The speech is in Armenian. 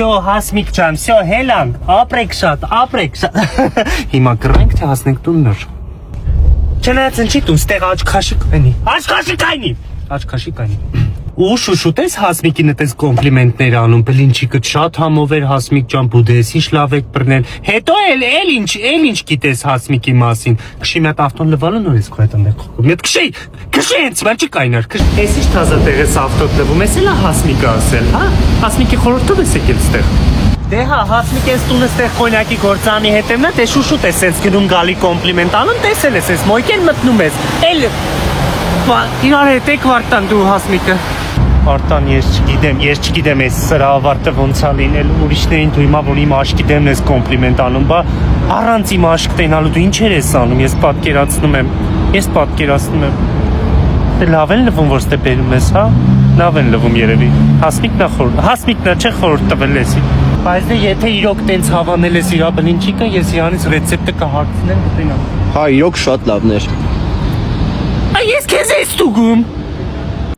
Всё, Հասմիկ ջան, всё, հելանք, ապրեք շատ։ Հիմա կռենք, թե հասնենք տուն նոր։ Չնայած ընչի տուն, ստեղ աչքաշիկ կայնի։ Ու շուշուտես Հասմիկին այդպես կոմպլիմենտներ անում, բլինչիկը շատ համով էր Հասմիկ ջան, բուդես ինչ լավ եք բռնել։ Հետո էլ ինչ գիտես Հասմիկի մասին։ Քշի մի հատ ավտոն լվալը նոր ես քո հետ այնտեղ խոքում։ Մի հատ քշի հենց մա չի կայնար։ Էս ինչ թազա տեղ ես ավտոտ լվում, էս էլա Հասմիկը ասել, հա։ Հասմիկի խորհրդով ես եկել ստեղ։ Դե հա, Հասմիկ ես տունը ստեղ կոնյակի գործանի հետևն է, դե շուշուտ ես սենց գնում գալի կոմպլիմենտ անում, տեսել ես ես մոյկեն մտնում ես։ Էլ իրար հետ եք վարտան դու Հասմիկը։ Արտան ես չգիտեմ այս սրա ավարտը ոնց է լինել ուրիշներին դու հիմա որ իմ աշկի դեմն ես կոմպլիմենտ անում, բա առանց իմ աշկ տենալու դու ինչեր ես անում, ես պատկերացնում եմ։ Դե լավ են լվում որ ստե բերում ես, հա։ Լավ են լվում երևի։ Հասմիկն չէ խորհուրդ տվել էսի։ Բայց դե եթե իրոք տենց հավանել ես իրա բլինչիկը, ես իրանից ռեցեպտը կհարցնեմ կտենամ։ Հա, իրոք շատ լավն էր։ Այս քեզ ես ստուգում։